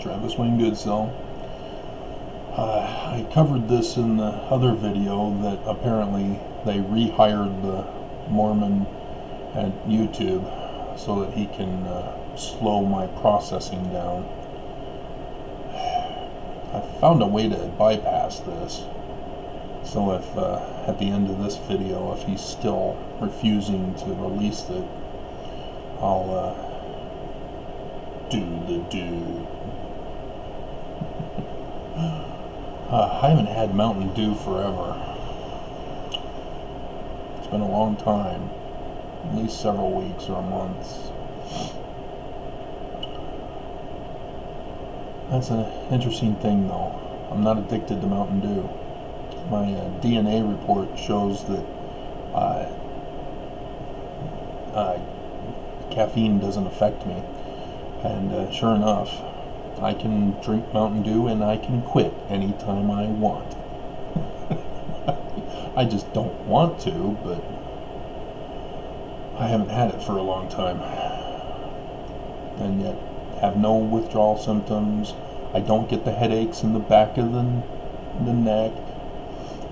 Travis Wayne Goodsell. I covered this in the other video that apparently they rehired the Mormon at YouTube so that he can slow my processing down. I found a way to bypass this. So if at the end of this video, if he's still refusing to release it, I'll do the do. I haven't had Mountain Dew forever. It's been a long time, at least several weeks or months. That's an interesting thing though. I'm not addicted to Mountain Dew. My DNA report shows that caffeine doesn't affect me, and sure enough, I can drink Mountain Dew and I can quit anytime I want. I just don't want to, but I haven't had it for a long time, and yet have no withdrawal symptoms. I don't get the headaches in the back of the neck,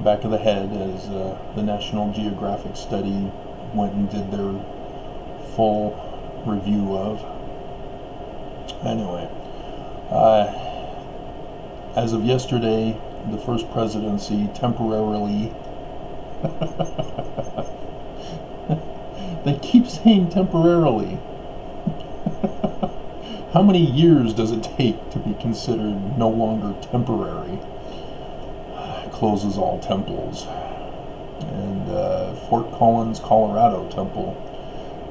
back of the head, as the National Geographic study went and did their full review of. Anyway, as of yesterday, the first presidency temporarily they keep saying temporarily. How many years does it take to be considered no longer temporary? Closes all temples. And Fort Collins, Colorado temple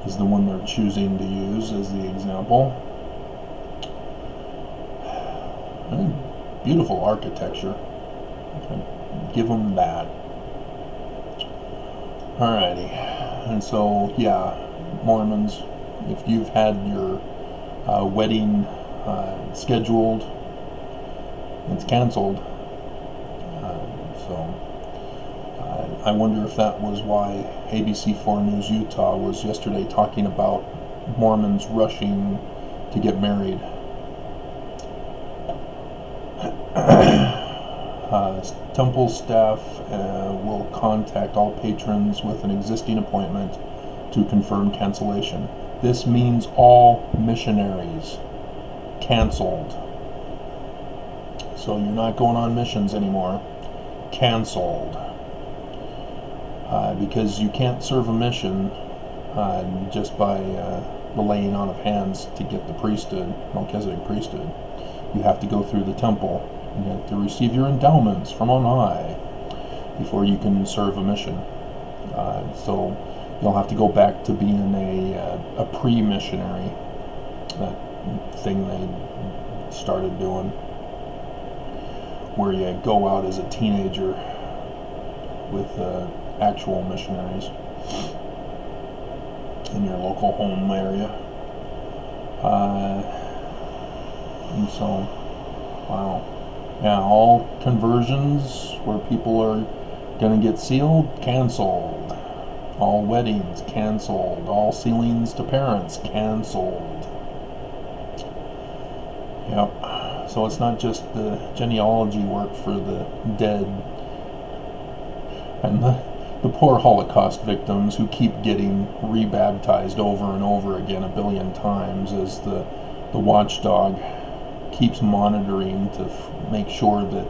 is the one they're choosing to use as the example. And beautiful architecture. Give them that. Alrighty. And so, yeah, Mormons, if you've had your wedding scheduled, it's canceled. I wonder if that was why ABC4 News Utah was yesterday talking about Mormons rushing to get married. Temple staff will contact all patrons with an existing appointment to confirm cancellation. This means all missionaries canceled. So you're not going on missions anymore. Canceled. Because you can't serve a mission just by the laying on of hands to get the priesthood, Melchizedek priesthood. You have to go through the temple. You have to receive your endowments from on high before you can serve a mission. So you'll have to go back to being a pre-missionary, that thing they started doing, where you go out as a teenager with actual missionaries in your local home area. And so, wow. Yeah, all conversions where people are going to get sealed, canceled. All weddings, canceled. All sealings to parents, canceled. Yep. So it's not just the genealogy work for the dead and the poor Holocaust victims who keep getting rebaptized over and over again a billion times as the watchdog keeps monitoring to make sure that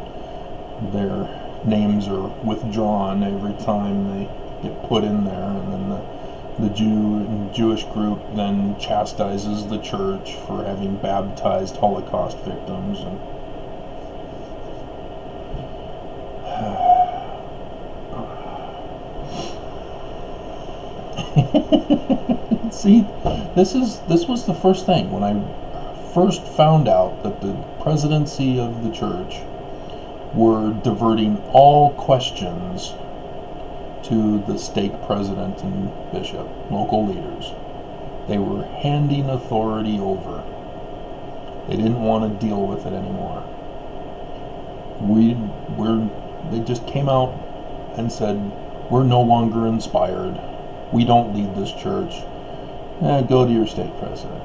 their names are withdrawn every time they get put in there, and then the Jewish group then chastises the church for having baptized Holocaust victims. And see, this was the first thing when I first found out that the presidency of the church were diverting all questions to the stake president and bishop, local leaders. They were handing authority over. They didn't want to deal with it anymore. They just came out and said, we're no longer inspired. We don't lead this church. Go to your stake president.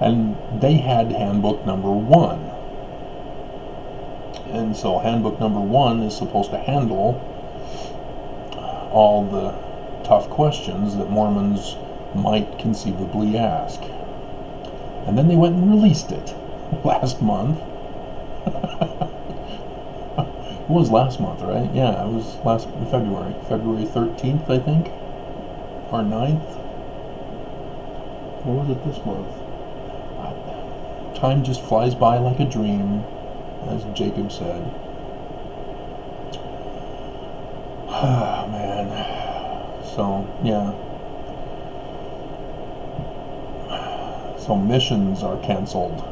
And they had handbook number 1. And so handbook number 1 is supposed to handle all the tough questions that Mormons might conceivably ask. And then they went and released it last month. It was last month, right? Yeah, it was last February. February 13th, I think? Or 9th? Or was it this month? Time just flies by like a dream, as Jacob said. Ah, man. So, yeah. So missions are canceled.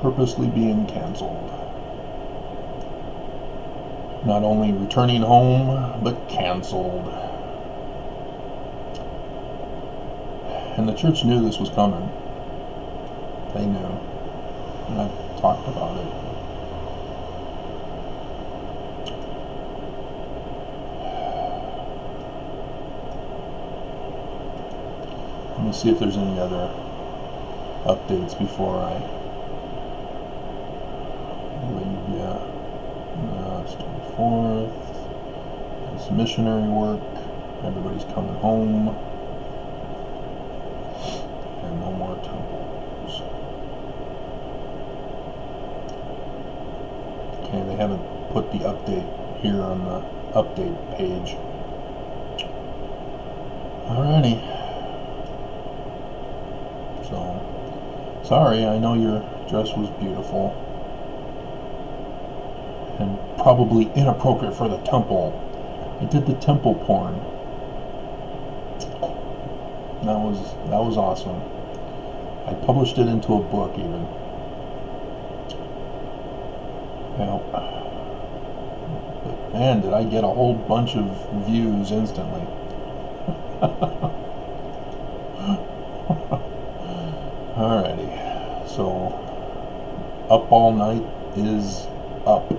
Purposely being canceled. Not only returning home, but canceled. And the church knew this was coming. They knew. And I've talked about it. Let me see if there's any other updates before I leave. Yeah. It's 24th. It's missionary work. Everybody's coming home. And no more temples. Okay, they haven't put the update here on the update page. Alrighty. So, sorry, I know your dress was beautiful. And probably inappropriate for the temple. I did the temple porn. That was awesome. I published it into a book even. Yeah. But man, did I get a whole bunch of views instantly. Alrighty. So, Up All Night is up.